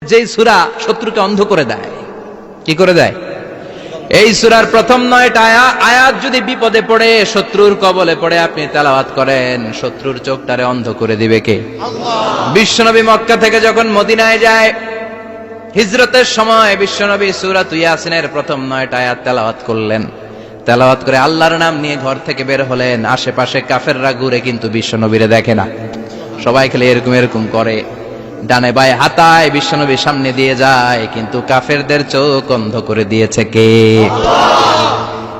যেই সূরা শত্রুকে অন্ধ করে দেয়। কি করে দেয়? এই সূরার প্রথম 9টা আয়াত যদি বিপদে পড়ে, শত্রুর কবলে পড়ে আপনি তেলাওয়াত করেন, শত্রুর চোখটারে অন্ধ করে দিবে কে? আল্লাহ। বিশ্বনবী মক্কা থেকে যখন মদিনায় যায়, হিজরতের সময় বিশ্বনবী সূরাত ইয়াসিনের প্রথম 9টা আয়াত তেলাওয়াত করলেন। তেলাওয়াত করে আল্লাহর নাম নিয়ে ঘর থেকে বের হলেন। আশেপাশে কাফেররা ঘুরে কিন্তু বিশ্বনবীরে দেখে না, সবাই খেলে এরকম এরকম করে, ডানে বায়ে হাতায় বিশ্বনবীর সামনে দিয়ে যায়, কিন্তু কাফেরদের চোখ অন্ধ করে দিয়েছে কে? আল্লাহ।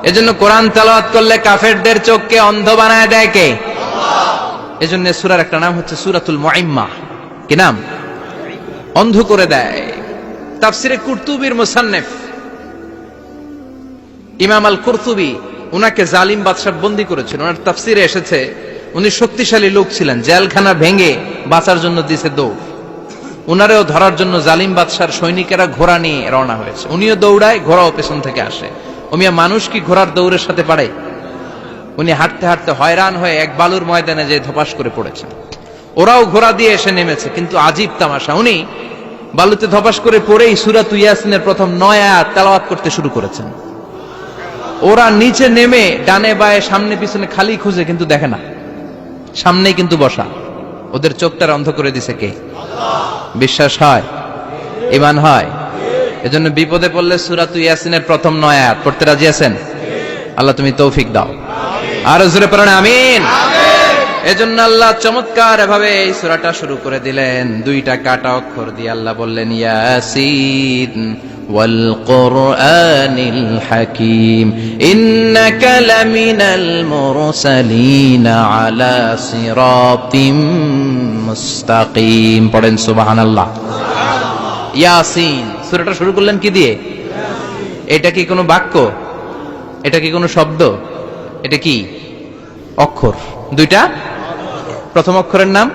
এজন্য কোরআন তেলাওয়াত করলে কাফেরদের চোখকে অন্ধ বানায় দেয় কে? আল্লাহ। এজন্য সূরার একটা নাম হচ্ছে সূরাতুল মুআম্মাহ। কি নাম? অন্ধ করে দেয়। তাফসিরে কুরতুবীর মুসান্নিফ ইমাম আল কুরতুবী উনাকে জালিম বাদশা বন্দী করেছিল। ওনার তাফসিরে এসেছে উনি শক্তিশালী লোক ছিলেন, জেলখানা ভেঙে বাঁচার জন্য দিছে দৌড়। উনারেও ধরার জন্য জালিম বাদশার সৈনিকেরা ঘোড়া নিয়ে রওনা হয়েছে। উনিও দৌড়ায়, ঘোড়াও পেছন থেকে আসে। ওমিয়া মানুষ কি ঘোড়ার দৌড়ের সাথে পারে? উনি হাঁটতে হাঁটতে হয়রান হয়ে এক বালুর ময়দানে যে ধপাস করে পড়েছেন। ওরাও ঘোড়া দিয়ে এসে নেমেছে, কিন্তু আজীব তামাশা, উনি বালুতে ধপাস করে পড়েই সূরা ইয়াসিনের প্রথম 9 আয়াত তেলাওয়াত করতে শুরু করেছেন। ওরা নিচে নেমে ডানে বায়ে সামনে পিছনে খালি খুঁজে, কিন্তু দেখে না, সামনেই কিন্তু বসা। ওদের চোখটার অন্ধ করে দিছে কে? আল্লাহ। বিশ্বাস হয়? ঈমান হয়? এজন্য বিপদে পড়লে সূরা ইয়াসিনের প্রথম 9 আয়াত পড়তে রাজি আছেন? আল্লাহ তুমি তৌফিক দাও। আর জোরে পড়েন আমিন। এজন্য আল্লাহ চমৎকার ভাবে এই সূরাটা শুরু করে দিলেন। 2টা কাটা অক্ষর দিয়ে আল্লাহ বললেন ইয়াসিন ওয়াল কুরআনিল হাকীম ইন্নাকা লামিনাল মুরসালিন আলা সিরাতিম মুস্তাকিম। পড়েন সুবহানাল্লাহ। ইয়াসিন সূরাটা শুরু করলেন কি দিয়ে? এটা কি কোনো বাক্য? এটা কি কোনো শব্দ? এটা কি অক্ষর? 2টা। প্রথম অক্ষরের নাম,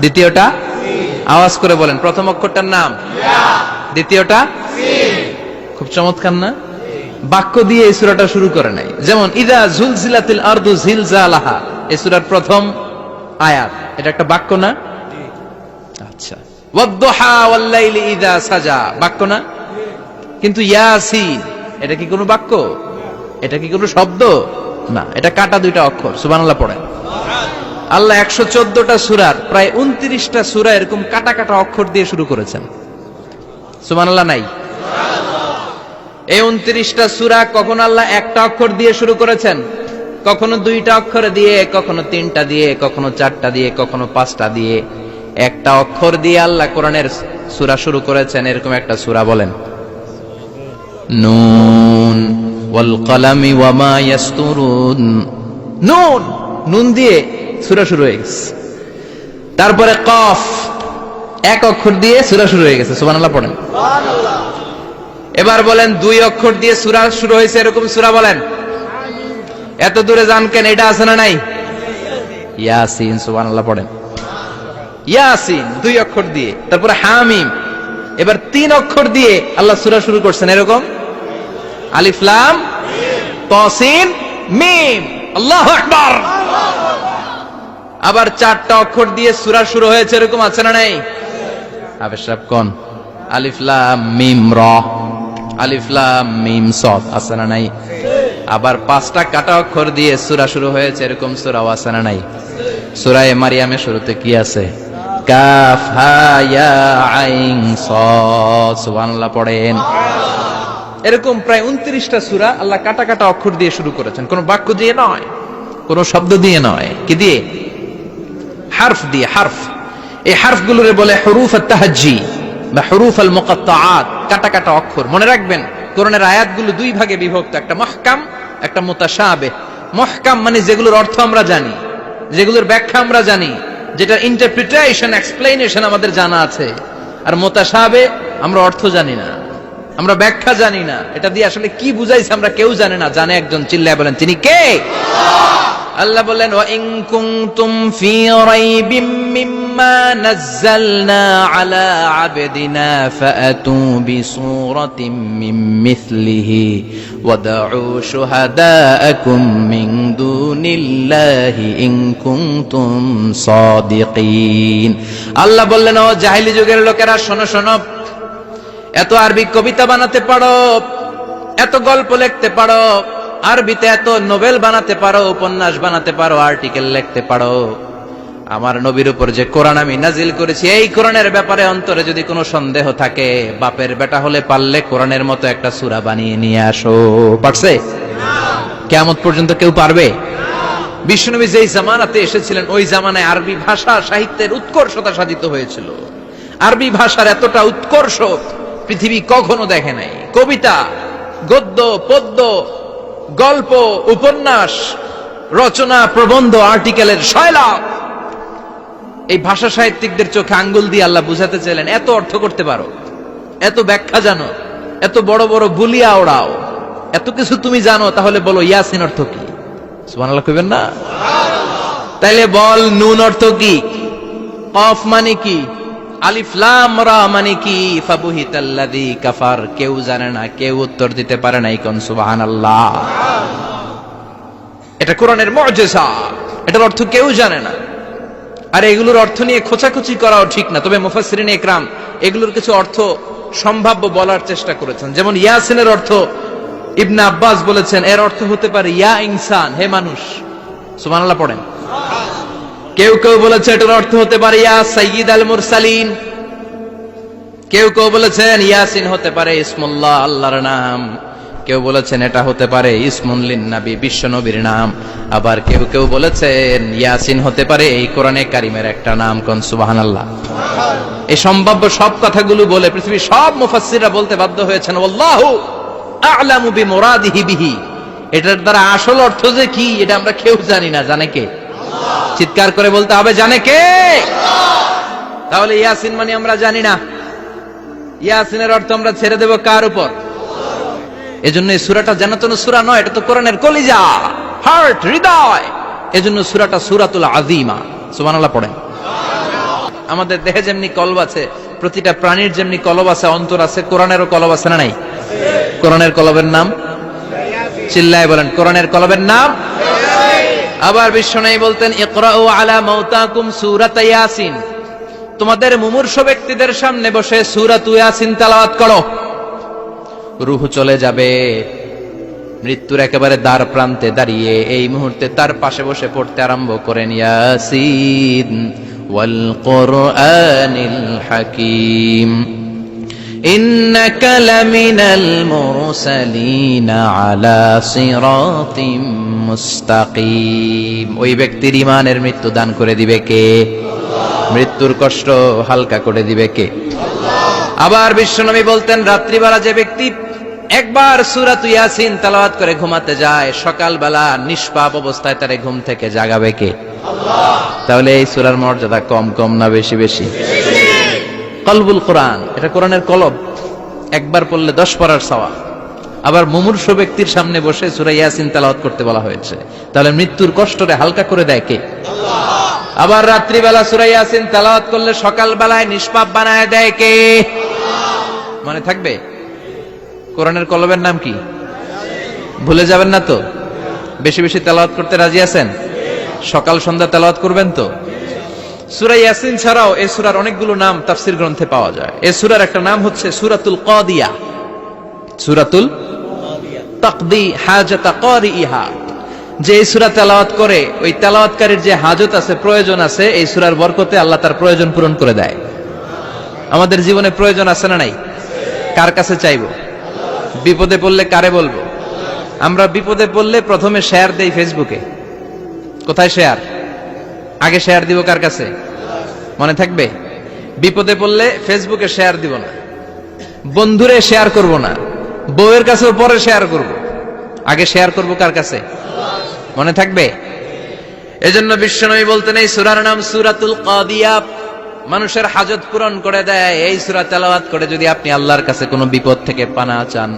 দ্বিতীয়টা আওয়াজ করে বলেন, প্রথম অক্ষরটার নাম, দ্বিতীয়টা। খুব চমৎকার না? বাক্য দিয়ে এই সূরাটা শুরু করে নাই। যেমন ইযা জুলজিলাতিল আরদু জিলজালাহা, এই সূরার প্রথম আয়াত, এটা একটা বাক্য না? আচ্ছা। ওয়াদ-দুহা ওয়াল-লাইলি ইযা সাজা, বাক্য না? কিন্তু ইয়াসিন এটা কি কোনো বাক্য? এটা কি কোনো শব্দ? না, এটা কাটা 2টা অক্ষর। সুবহানাল্লাহ পড়েন। আল্লাহ 114টা সূরার প্রায় 29টা সূরা এরকম কাটা কাটা অক্ষর দিয়ে শুরু করেছেন। সুবহানাল্লাহ নাই? এই 29টা সূরা কখনো আল্লাহ একটা অক্ষর দিয়ে শুরু করেছেন, কখনো 2টা অক্ষর দিয়ে, কখনো 3টা দিয়ে, কখনো 4টা দিয়ে, কখনো 5টা দিয়ে। একটা অক্ষর দিয়ে আল্লাহ কোরআনের সূরা শুরু করেছেন। এরকম একটা সূরা বলেন, নুন ওয়াল কলামি ওয়া মা ইয়াসতুরুন। নুন, নুন দিয়ে সূরা শুরু হয়ে গেছে। তারপরে কফ, এক অক্ষর দিয়ে সূরা শুরু হয়ে গেছে। সুবহানাল্লাহ পড়েন। সুবহানাল্লাহ। এবার বলেন 2 অক্ষর দিয়ে সূরা শুরু হয়েছে, এরকম সূরা বলেন। এত দূরে যান কেন? এটা আছে না নাই? ইয়াসিন। সুবহানাল্লাহ পড়েন। ইয়াসিন 2 অক্ষর দিয়ে। তারপরে হামিম। এবার 3 অক্ষর দিয়ে আল্লাহ সূরা শুরু করছেন, এরকম আলিফ লাম তাসিন মিম। আল্লাহু আকবার। আবার 4টা অক্ষর দিয়ে সূরা শুরু হয়েছে, এরকম আছে না নাই? আবেশরাব কোন? আলিফ লাম মিম র, আলিফ লাম মিম সাদ, আছে না নাই? আবার 5টা কাটা অক্ষর দিয়ে সূরা শুরু হয়েছে, এরকম সূরাও আছে না নাই? সূরা মারিয়ামের শুরুতে কি আছে? কাফ হা ইয়া আইন সাদ। সুবহানাল্লাহ পড়েন। এরকম প্রায় 29টা সূরা আল্লাহ কাটা কাটা অক্ষর দিয়ে শুরু করেছেন। কোনো বাক্য দিয়ে নয়, কোনো শব্দ দিয়ে নয়। কি দিয়ে? হারফ দিয়ে। হারফ, এই হারফগুলোরে বলে হুরুফ আত-তাহাজ্জি বা হুরুফ আল-মুকাত্তাআত, কাটা কাটা অক্ষর। মনে রাখবেন কোরআনের আয়াতগুলো 2 ভাগে বিভক্ত, একটা মুহকাম, একটা মুতাশাবিহ। মুহকাম মানে যেগুলোর অর্থ আমরা জানি, যেগুলোর ব্যাখ্যা আমরা জানি, যেটা ইন্টারপ্রিটেশন, এক্সপ্লেনেশন আমাদের জানা আছে। আর মুতাশাবিহ আমরা অর্থ জানি না, আমরা ব্যাখ্যা জানি না, এটা দিয়ে আসলে কি বুঝাইছে আমরা কেউ জানে না। জানে একজন, চিল্লায় বলেন তিনি কে? আল্লাহ বললেন ওয়া ইন কুনতুম ফি রাইবিম মিম্মা مما نزلنا على عبدنا فأتوا بسورة من مثله وادعوا شهداءكم من دون الله إن كنتم صادقين আল্লাহ বললেন, ও জাহেলি যুগের লোকেরা, শোনো শোনো, এত আরবি কবিতা বানাতে পারো, এত গল্প লিখতে পারো, আরবিতে এত নোবেল বানাতে পারো, উপন্যাস বানাতে পারো, আর্টিকেল লিখতে পারো, আমার নবীর উপর যে কোরআন আমি নাজিল করেছি এই কোরআনের ব্যাপারে অন্তরে যদি কোনো সন্দেহ থাকে, বাপের বেটা হলে পারলে কোরআনের মতো একটা সূরা বানিয়ে নিয়ে আসো। পারছে? কিয়ামত পর্যন্ত কেউ পারবে? বিশ্বনবী যেই জামানাতে এসেছিলেন ওই জামানায় আরবি ভাষা সাহিত্যের উৎকর্ষতা সাধিত হয়েছিল। আরবি ভাষার এতটা উৎকর্ষ পৃথিবী কখনো দেখে নাই। কবিতা, গদ্য, পদ্য, গল্প, উপন্যাস, রচনা, প্রবন্ধ, আর্টিকেলের শয়লাভ। এই ভাষা সাহিত্যিকদের চোখে আঙ্গুল দিয়ে আল্লাহ বুঝাতে চাইলেন, এত অর্থ করতে পারো, এত ব্যাখ্যা জানো, এত বড় বড় বুলিয়া ওড়াও, এত কিছু তুমি জানো, তাহলে বলো ইয়াসিন অর্থ কি? সুবহানাল্লাহ কইবেন না? তাইলে বল, নুন অর্থ কি? কফ মানে কি? আলিফ লাম রা মানে কি? ফাবুহিতাল্লাযী কাফার। কেউ জানে না, কেউ উত্তর দিতে পারে না। কোন সুবহানাল্লাহ। এটা কোরআনের মুজিজা, এটার অর্থ কেউ জানে না। আর এগুলোর অর্থ নিয়ে খোঁচাখুচি করাও ঠিক না। তবে মুফাসসিরিনে ইকরাম এগুলোর কিছু অর্থ সম্ভাব্য বলার চেষ্টা করেছেন। যেমন ইয়াসিনের অর্থ ইবনে আব্বাস বলেছেন, এর অর্থ হতে পারে ইয়া ইনসান, হে মানুষ। সুবহানাল্লাহ পড়েন। কেউ কেউ বলেছে এটার অর্থ হতে পারে ইয়া সাইয়্যিদ আল মুরসালিন। কেউ কেউ বলেছেন ইয়াসিন হতে পারে ইসমুল্লাহ, আল্লাহর নাম। কেউ বলেছেন এটা হতে পারে ইসমুন লিন নবী, বিশ্ব নবীর নাম। আবার কেউ কেউ বলেছেন ইয়াসিন হতে পারে এই কোরআনে কারিমের একটা নাম। কোন সুবহানাল্লাহ। এই সম্ভাব্য সব কথাগুলো বলে পৃথিবীর সব মুফাসসিররা বলতে বাধ্য হয়েছেন আল্লাহু আ'লামু বিমুরাদিহি বিহি। এটার দ্বারা আসল অর্থ যে কি এটা আমরা কেউ জানি না। জানে কে? চিৎকার করে বলতে হবে, জানে কে? তাহলে ইয়াসিন মানে আমরা জানি না। ইয়াসিনের অর্থ আমরা ছেড়ে দেব কার উপর? এজন্য এই সূরাটা জান্নাতুন সূরা নয়, এটা তো কোরআনের কলিজা, হার্ট, হৃদয়। এজন্য সূরাটা সূরাতুল আযীমা। সুবহানাল্লাহ পড়েন। আমাদের দেহে যেমনি কলব আছে, প্রতিটা প্রাণীর যেমনি কলব আছে, অন্তর আছে, কোরআনেরও কলব আছে না নাই? কোরআনের কলবের নাম চিল্লায় বলেন, কোরআনের কলবের নাম। আবার বিশ্বনবী বলতেন, ইকরাউ আলা মাউতাকুম সূরাত ইয়াসিন। তোমাদের মুমূর্ষু ব্যক্তিদের সামনে বসে সূরাত ইয়াসিন তেলাওয়াত করো। রূহ চলে যাবে, মৃত্যুর একেবারে দ্বার প্রান্তে দাঁড়িয়ে এই মুহূর্তে তার পাশে বসে পড়তে আরম্ভ করেন, ইয়াসিন ওয়াল কুরআনিল হাকীম ইন্নাকা লামিনাল মুরসালিন আলা সিরাতিম মুস্তাকিম। ওই ব্যক্তির ঈমানের মৃত্যু দান করে দিবে কে? মৃত্যুর কষ্ট হালকা করে দিবে কে? আবার বিশ্বনবী বলতেন, রাত্রিবেলা যে ব্যক্তি একবার সূরাত ইয়াসিন তেলাওয়াত করে ঘুমাতে যায়, সকালবেলা নিষ্পাপ অবস্থায় তারে ঘুম থেকে জাগাবে কে? আল্লাহ। তাহলে এই সূরার মর্যাদা কম কম না বেশি বেশি? কলবুল কোরআন, এটা কোরআনের কলব। একবার পড়লে 10 পড়ার সওয়াব। আবার মুমূর্ষু ব্যক্তির সামনে বসে সূরা ইয়াসিন তেলাওয়াত করতে বলা হয়েছে। তাহলে মৃত্যুর কষ্টরে হালকা করে দেয় কে? আল্লাহ। আবার রাত্রিবেলা সূরা ইয়াসিন তেলাওয়াত করলে সকালবেলায় নিষ্পাপ বানায় দেয় কে? আল্লাহ। মনে থাকবে? কোরআনের কলবের নাম কি? ভুলে যাবেন না তো? বেশি বেশি তেলাওয়াত করতে রাজি আছেন? সকাল সন্ধ্যা তেলাওয়াত করবেন তো? সূরা ইয়াসিন ছাড়াও এই সূরার অনেকগুলো নাম তাফসীর গ্রন্থে পাওয়া যায়। এই সূরার একটা নাম হচ্ছে সূরাতুল কাদিয়া। সূরাতুল তাকদি হাজাতা কারিইহা। যে এই সূরা তেলাওয়াত করে ওই তেলাওয়াতকারীর যে হাজত আছে, প্রয়োজন আছে, এই সূরার বরকতে আল্লাহ তার প্রয়োজন পূরণ করে দেয়। আমাদের জীবনে প্রয়োজন আছে না নাই? কার কাছে চাইবো? বিপদে পড়লে কারে বলবো? আমরা বিপদে পড়লে প্রথমে শেয়ার দেই ফেসবুকে। কোথায় শেয়ার? আগে শেয়ার দিব কার কাছে? মনে থাকবে? বিপদে পড়লে ফেসবুকে শেয়ার দিব না, বন্ধুরে শেয়ার করব না, বউয়ের কাছেও পরে শেয়ার করব, আগে শেয়ার করব কার কাছে? মনে থাকবে? এজন্য বিশ্বনবী বলতেন এই সূরার নাম সূরাতুল কাদিয়া। মানুষের হাজত পূরণ করে দেয়। এই সূরা তেলাওয়াত করে যদি আপনি আল্লাহর কাছে কোনো বিপদ থেকে পানা চান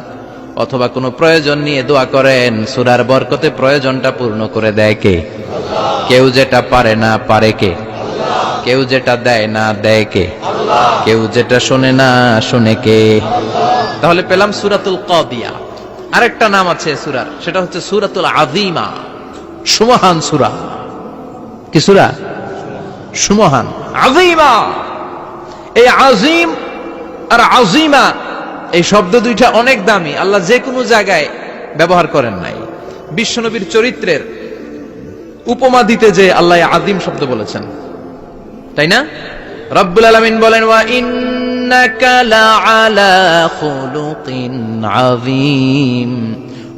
অথবা কোনো প্রয়োজন নিয়ে দোয়া করেন, সূরার বরকতে প্রয়োজনটা পূর্ণ করে দেয় কে? আল্লাহ। কেউ যেটা পারে না, পারে কে? আল্লাহ। কেউ যেটা দেয় না দেয় কে? কেউ যেটা শোনে না শোনে কে? তাহলে পেলাম সূরাতুল কাদিয়া। আরেকটা নাম আছে সূরার, সেটা হচ্ছে সূরাতুল আযীমা, সুমহান সূরা। কি সূরা? সুমহান, আযীমা। এই আযীম আর আযীমা এই শব্দ দুইটা অনেক দামি, আল্লাহ যে কোনো জায়গায় ব্যবহার করেন নাই। বিশ্বনবীর চরিত্রের উপমা দিতে যে আল্লাহ আযীম শব্দ বলেছেন, তাই না? রব্বুল আলামিন বলেন, ওয়া ইন্নাকা লাআলা খুলুকিন আযীম।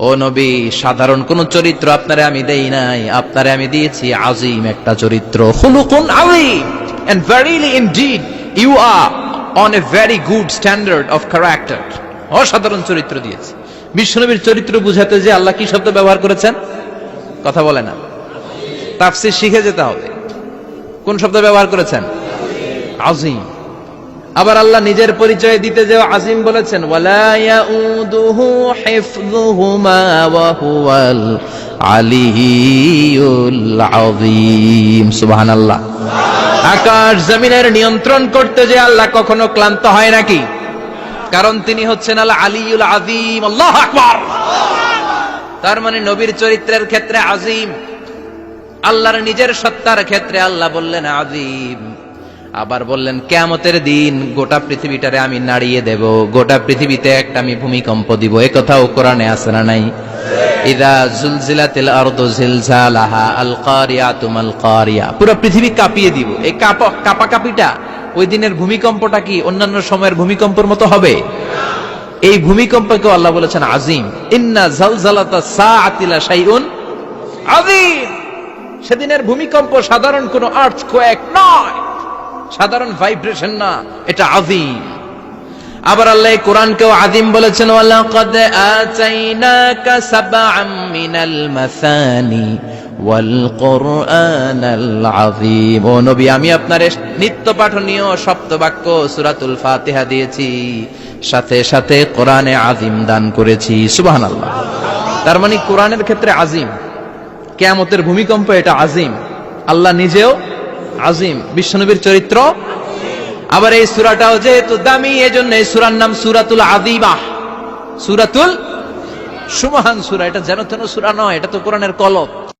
ও নবী, সাধারণ কোন চরিত্র আপনারে আমি দেই নাই, আপনারে আমি দিয়েছি আযীম একটা চরিত্র, খুলুকুন আযীম। And verily indeed you are on a very good standard of character. অসাধারণ চরিত্র দিয়েছি। বিশ্বনবীর চরিত্র বুঝাতে যে আল্লাহ কি শব্দ ব্যবহার করেছেন? কথা বলে না। তাফসীর শিখে যেতে হবে। কোন শব্দ ব্যবহার করেছেন? আযীম। আবার আল্লাহ নিজের পরিচয় দিতে যে আযীম বলেছেন, ওয়ালা ইয়াউদুহু হিফযুহুমা ওয়া হুয়াল আলিয়্যুল আযীম। সুবহানাল্লাহ। আকাশ জমিনের নিয়ন্ত্রণ করতে যে আল্লাহ কখনো ক্লান্ত হয় নাকি? কারণ তিনি হচ্ছেন আল আলিয়্যুল আযীম। আল্লাহু আকবার। তার মানে নবীর চরিত্রের ক্ষেত্রে আযীম, আল্লাহর নিজের সত্তার ক্ষেত্রে আল্লাহ বললেন আযীম। আবার বললেন কিয়ামতের দিন গোটা পৃথিবীটারে আমি নাড়িয়ে দেব, গোটা পৃথিবীতে একটা আমি ভূমিকম্প দিব। এই কথাও কোরআনে আছে না নাই? ইযা জুলজিলাতিল আরদু জিলজালাহা আল কারিয়াতু মাল কারিয়া। পুরো পৃথিবী কাঁপিয়ে দিব। এই কাঁপাকাঁপিটা, ওই দিনের ভূমিকম্পটা কি অন্যান্য সময়ের ভূমিকম্পের মতো হবে? এই ভূমিকম্পকে আল্লাহ বলেছেন আযীম। ইন্না জালজালাতাস সাআতি লা শাইউন আযীম। সেদিনের ভূমিকম্প সাধারণ কোনো আর্থকোয়েক নয়, সাধারণ ভাইব্রেশন না, এটা আযীম। আবার আল্লাহ কোরআনকেও আযীম বলেছেন, ওয়ালাকাদ আতাইনাকা সাবআম মিনাল মাসানি ওয়াল কুরআনাল আযীম। ও নবী, আমি আপনার নিত্য পাঠনীয় সপ্তবাক্য সূরাতুল ফাতিহা দিয়েছি, সাথে সাথে কোরআনে আযীম দান করেছি। সুবহানাল্লাহ। তার মানে কোরআনের ক্ষেত্রে আযীম, কিয়ামতের ভূমিকম্প এটা আযীম, আল্লাহ নিজেও আযীম, বিশ্বনবীর চরিত্র। আবার এই সূরাটাও যেহেতু দামি, এজন্য এই সূরার নাম সূরাতুল আযীমা, সূরাতুল সুমহান সূরা। এটা যেন তেন সূরা নয়, এটা তো কোরআনের কলব।